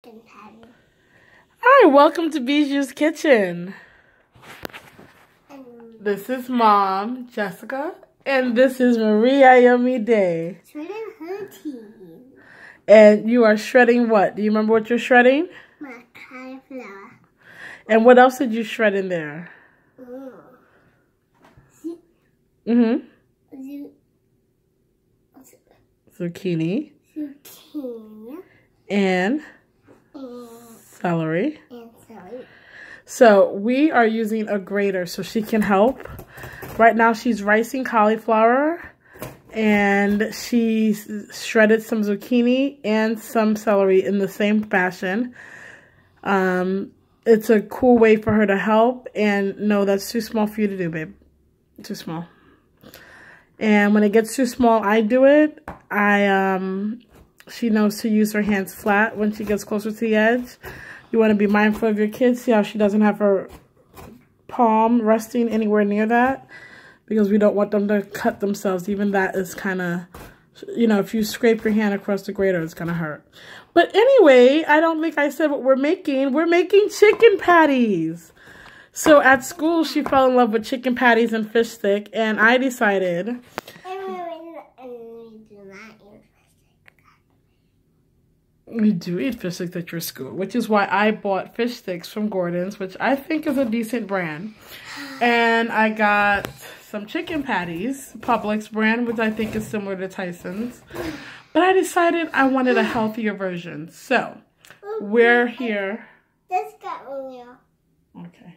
Hi, welcome to Bijou's Kitchen. This is Mom, Jessica, and this is Marie-Ayomide. Shredding her teeth. And you are shredding what? Do you remember what you're shredding? My cauliflower. And what else did you shred in there? Zucchini. And celery. So we are using a grater so she can help. Right now she's ricing cauliflower and she's shredded some zucchini and some celery in the same fashion. It's a cool way for her to help. And no, that's too small for you to do, babe. Too small. And when it gets too small, I do it. She knows to use her hands flat when she gets closer to the edge. You want to be mindful of your kids. See how she doesn't have her palm resting anywhere near that? Because we don't want them to cut themselves. Even that is kind of, you know, if you scrape your hand across the grater, it's going to hurt. But anyway, I don't think I said what we're making. We're making chicken patties. So at school, she fell in love with chicken patties and fish stick. And I decided... We do eat fish sticks at your school, which is why I bought fish sticks from Gordon's, which I think is a decent brand. And I got some chicken patties, Publix brand, which I think is similar to Tyson's. But I decided I wanted a healthier version. So, we're here. This got oil. Okay.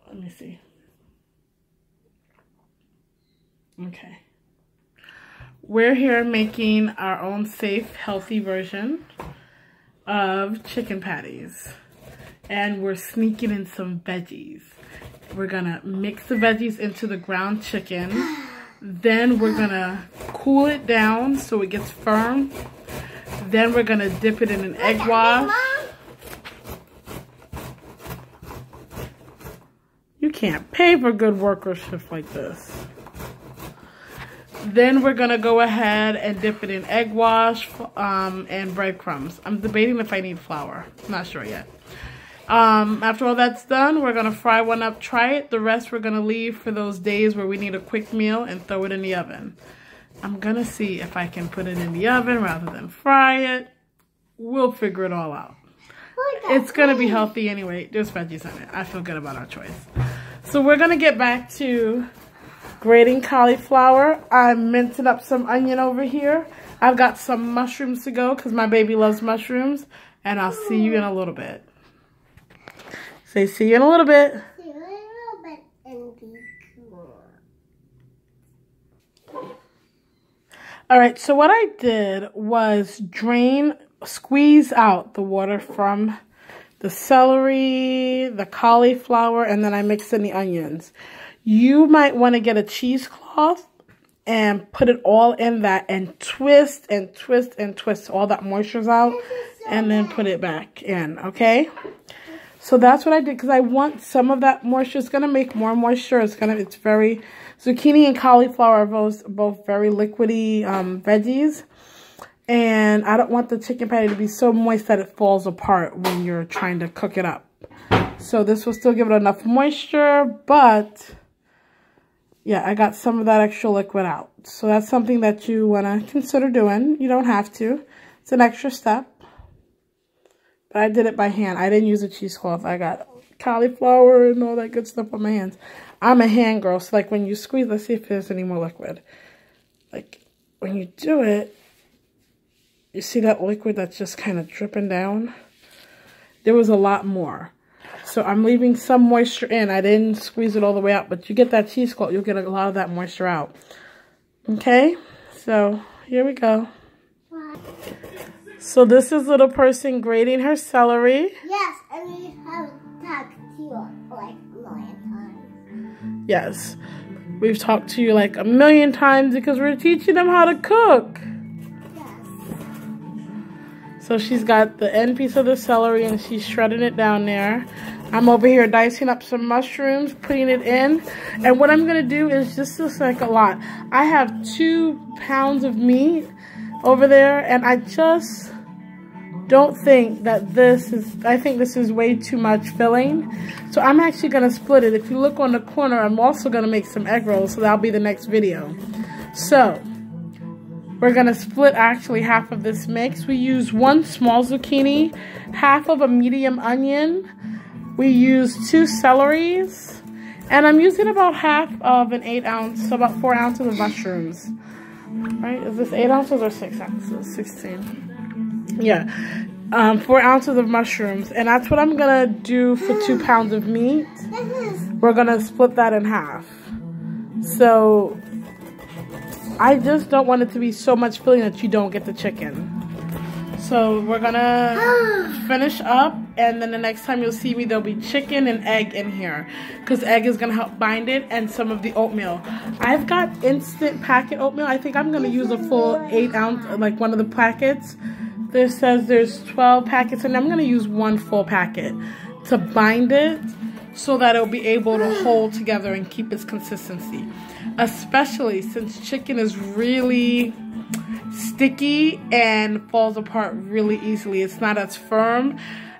Let me see. Okay. We're here making our own safe, healthy version of chicken patties. And we're sneaking in some veggies. We're gonna mix the veggies into the ground chicken. Then we're gonna cool it down so it gets firm. Then we're gonna dip it in an egg wash. You can't pay for good workmanship like this. Then we're going to go ahead and dip it in egg wash and breadcrumbs. I'm debating if I need flour. I'm not sure yet. After all that's done, we're going to fry one up, try it. The rest we're going to leave for those days where we need a quick meal and throw it in the oven. I'm going to see if I can put it in the oven rather than fry it. We'll figure it all out. It's going to be healthy anyway. There's veggies in it. I feel good about our choice. So we're going to get back to grating cauliflower. I'm mincing up some onion over here. I've got some mushrooms to go because my baby loves mushrooms. And I'll see you in a little bit. Say see you in a little bit. See you in a little bit and be cool. Alright, so what I did was squeeze out the water from the celery, the cauliflower, and then I mixed in the onions. You might want to get a cheesecloth and put it all in that and twist and twist and twist all that moisture's out and then put it back in, okay? So that's what I did because I want some of that moisture. It's going to make more moisture. It's very, zucchini and cauliflower are both very liquidy veggies. And I don't want the chicken patty to be so moist that it falls apart when you're trying to cook it up. So this will still give it enough moisture, but yeah, I got some of that extra liquid out. So that's something that you want to consider doing. You don't have to. It's an extra step. But I did it by hand. I didn't use a cheesecloth. I got cauliflower and all that good stuff on my hands. I'm a hand girl, so like when you squeeze, let's see if there's any more liquid. Like when you do it, you see that liquid that's just kind of dripping down? There was a lot more. So I'm leaving some moisture in. I didn't squeeze it all the way out, but you get that cheesecloth, you'll get a lot of that moisture out. Okay? So here we go. So this is little person grating her celery. Yes, and we have talked to you like a million times. Yes. We've talked to you like a million times because we're teaching them how to cook. So she's got the end piece of the celery and she's shredding it down there. I'm over here dicing up some mushrooms, putting it in. And what I'm going to do is just looks like a lot. I have 2 pounds of meat over there and I just don't think that this is, I think this is way too much filling. So I'm actually going to split it. If you look on the corner, I'm also going to make some egg rolls, so that'll be the next video. So we're going to split actually half of this mix. We use 1 small zucchini, half of a medium onion. We use 2 celeries. And I'm using about half of an 8 ounce, so about 4 ounces of mushrooms. Right? Is this 8 ounces or 6 ounces? 16. Yeah. 4 ounces of mushrooms. And that's what I'm going to do for 2 pounds of meat. We're going to split that in half. So I just don't want it to be so much filling that you don't get the chicken. So we're going to finish up, and then the next time you'll see me, there'll be chicken and egg in here, because egg is going to help bind it, and some of the oatmeal. I've got instant packet oatmeal. I think I'm going to use a full 8 ounce, like one of the packets. This says there's 12 packets, and I'm going to use 1 full packet to bind it so that it'll be able to hold together and keep its consistency. Especially since chicken is really sticky and falls apart really easily. It's not as firm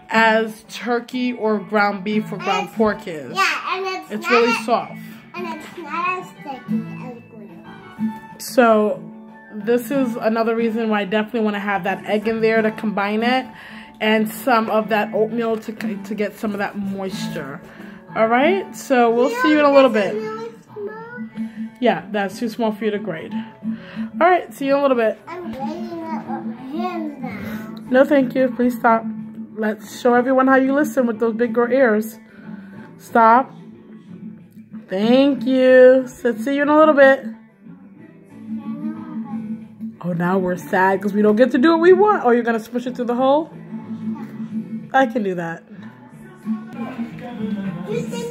as turkey or ground beef or ground pork is. Yeah, and it's really soft. And it's not as sticky as glue. So this is another reason why I definitely want to have that egg in there to combine it, and some of that oatmeal to get some of that moisture. All right, so we'll see you in a little bit. Really small. Yeah, that's too small for you to grade. All right, see you in a little bit. I'm grading it with my hands now. No, thank you. Please stop. Let's show everyone how you listen with those big girl ears. Stop. Thank you. So see you in a little bit. Oh, now we're sad because we don't get to do what we want. Oh, you're going to smush it through the hole? I can do that.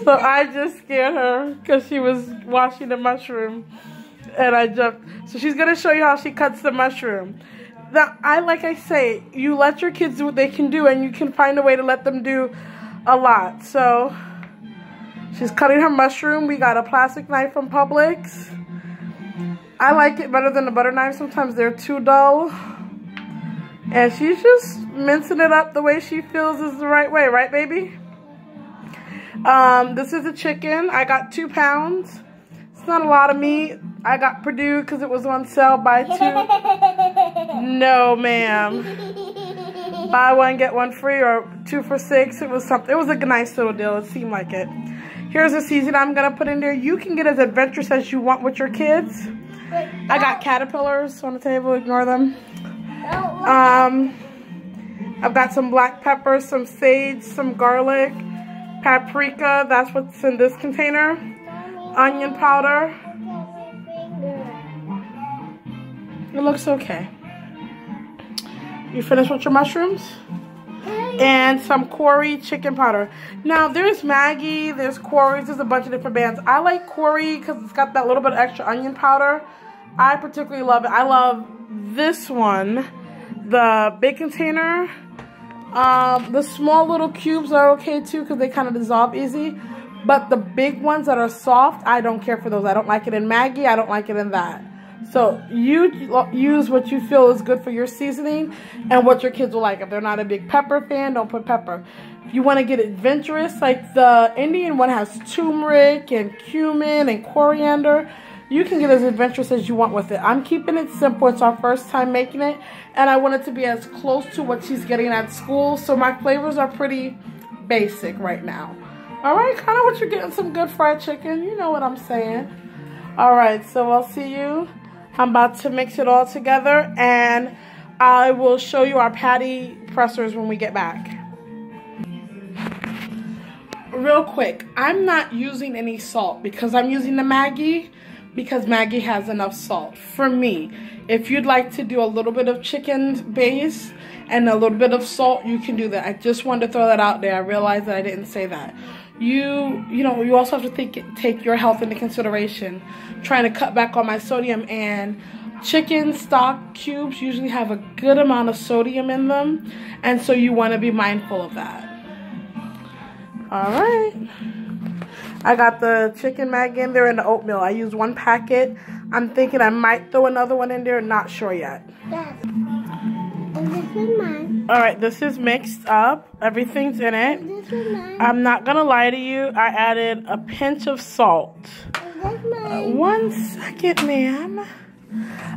So I just scared her because she was washing the mushroom and I jumped. So she's going to show you how she cuts the mushroom. Now, like I say, you let your kids do what they can do, and you can find a way to let them do a lot. So she's cutting her mushroom. We got a plastic knife from Publix. I like it better than the butter knife. Sometimes they're too dull. And she's just mincing it up the way she feels is the right way. Right, baby? This is a chicken. I got 2 pounds. It's not a lot of meat. I got Purdue because it was on sale. Buy 2. No, ma'am. Buy 1, get 1 free, or 2 for $6. It was something. It was a nice little deal. It seemed like it. Here's the seasoning I'm going to put in there. You can get as adventurous as you want with your kids. I got caterpillars on the table. Ignore them. I've got some black pepper, some sage, some garlic, paprika. That's what's in this container. Onion powder. It looks okay. You finished with your mushrooms? And some Quarry chicken powder. Now, there's Maggi, there's Quarry's, there's a bunch of different brands. I like Quarry because it's got that little bit of extra onion powder. I particularly love it. I love this one, the big container. The small little cubes are okay too because they kind of dissolve easy. But the big ones that are soft, I don't care for those. I don't like it in Maggi. I don't like it in that. So you use what you feel is good for your seasoning and what your kids will like. If they're not a big pepper fan, don't put pepper. If you want to get adventurous, like the Indian one has turmeric and cumin and coriander, you can get as adventurous as you want with it. I'm keeping it simple. It's our first time making it, and I want it to be as close to what she's getting at school. So my flavors are pretty basic right now. All right, kind of what you're getting, some good fried chicken. You know what I'm saying. All right, so I'll see you. I'm about to mix it all together, and I will show you our patty pressers when we get back. Real quick, I'm not using any salt because I'm using the Maggi, because Maggi has enough salt for me. If you'd like to do a little bit of chicken base and a little bit of salt, you can do that. I just wanted to throw that out there. I realized that I didn't say that. You know, you also have to take your health into consideration. Trying to cut back on my sodium, and chicken stock cubes usually have a good amount of sodium in them, and so you want to be mindful of that. All right. I got the chicken Maggi in there and the oatmeal. I used 1 packet. I'm thinking I might throw another one in there. Not sure yet. Yes. And this is mine. Alright, this is mixed up. Everything's in it. I'm not going to lie to you. I added a pinch of salt. 1 second, ma'am.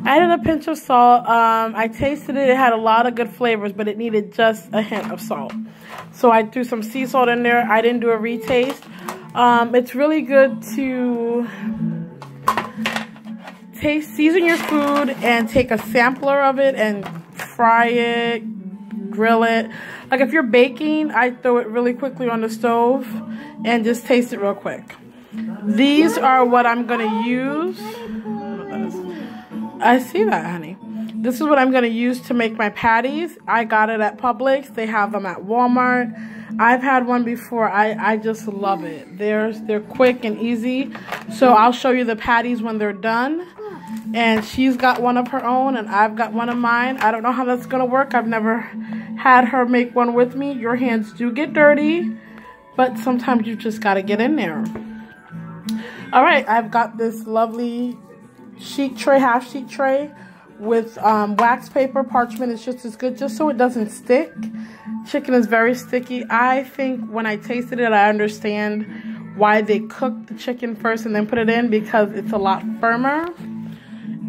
I added a pinch of salt. I tasted it. It had a lot of good flavors, but it needed just a hint of salt. So I threw some sea salt in there. I didn't do a retaste. It's really good to season your food and take a sampler of it and fry it, grill it. Like if you're baking, I throw it really quickly on the stove and just taste it real quick. These are what I'm gonna use. I see that, honey. This is what I'm gonna use to make my patties. I got it at Publix. They have them at Walmart. I've had one before. I just love it. They're quick and easy. So I'll show you the patties when they're done. And she's got one of her own and I've got one of mine. I don't know how that's gonna work. I've never had her make one with me. Your hands do get dirty, but sometimes you just gotta get in there. All right, I've got this lovely sheet tray, half sheet tray with wax paper. Parchment is just as good, just so it doesn't stick. Chicken is very sticky. I think when I tasted it, I understand why they cooked the chicken first and then put it in, because it's a lot firmer.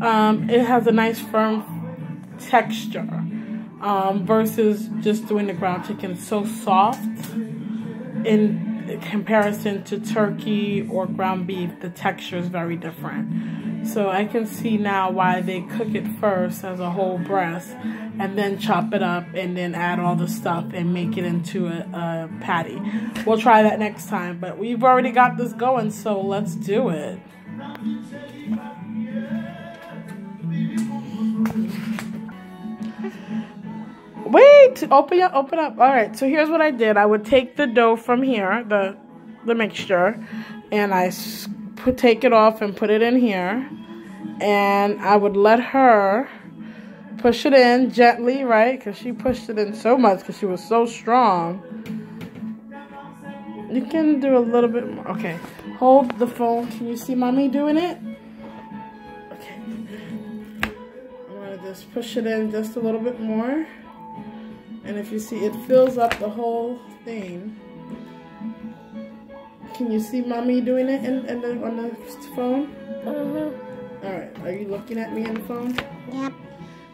It has a nice firm texture versus just doing the ground chicken. It's so soft in comparison to turkey or ground beef. The texture is very different. So I can see now why they cook it first as a whole breast and then chop it up and then add all the stuff and make it into a patty. We'll try that next time, but we've already got this going, so let's do it. Wait, open up. All right, so here's what I did. I would take the dough from here, the mixture, and I take it off and put it in here, and I would let her push it in gently, right? Because she pushed it in so much because she was so strong. You can do a little bit more. Okay, hold the phone. Can you see mommy doing it? Okay. I'm going to just push it in just a little bit more. And if you see, it fills up the whole thing. Can you see mommy doing it on the phone? Mm-hmm. All right. Are you looking at me on the phone? Yep.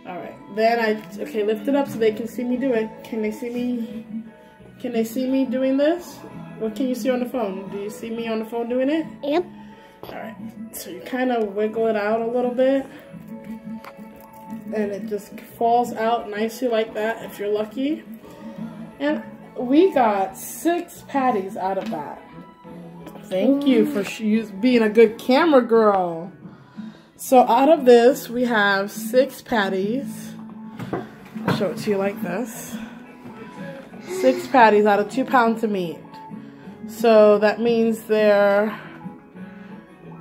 All right. Then okay, lift it up so they can see me do it. Can they see me? Can they see me doing this? What can you see on the phone? Do you see me on the phone doing it? Yep. All right. So you kind of wiggle it out a little bit. And it just falls out nicely like that if you're lucky. And we got 6 patties out of that. Thank you for being a good camera girl. So out of this, we have 6 patties. I'll show it to you like this. 6 patties out of 2 pounds of meat. So that means they're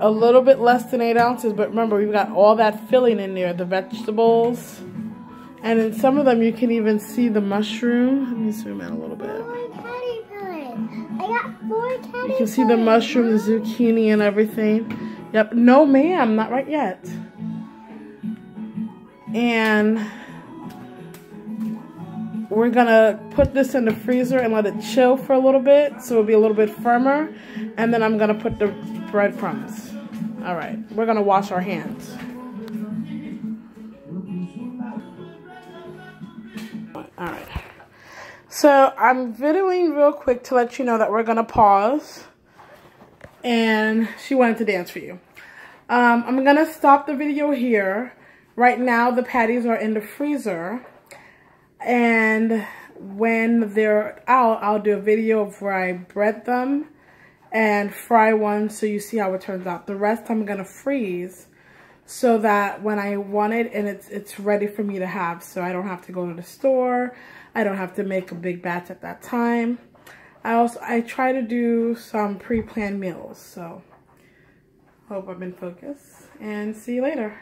a little bit less than 8 ounces, but remember, we've got all that filling in there, the vegetables. And in some of them, you can even see the mushroom. Let me zoom in a little bit. I got 4 patties. You can see the mushroom, the zucchini, and everything. Yep. No, ma'am, not right yet. And we're gonna put this in the freezer and let it chill for a little bit, so it'll be a little bit firmer. And then I'm gonna put the breadcrumbs. All right, we're gonna wash our hands. All right. So I'm videoing real quick to let you know that we're gonna pause. And she wanted to dance for you. I'm gonna stop the video here. Right now, the patties are in the freezer. And when they're out, I'll do a video of where I bread them and fry one so you see how it turns out. The rest I'm gonna freeze so that when I want it and it's ready for me to have, so I don't have to go to the store. I don't have to make a big batch at that time. I try to do some pre-planned meals, so hope I'm in focus and see you later.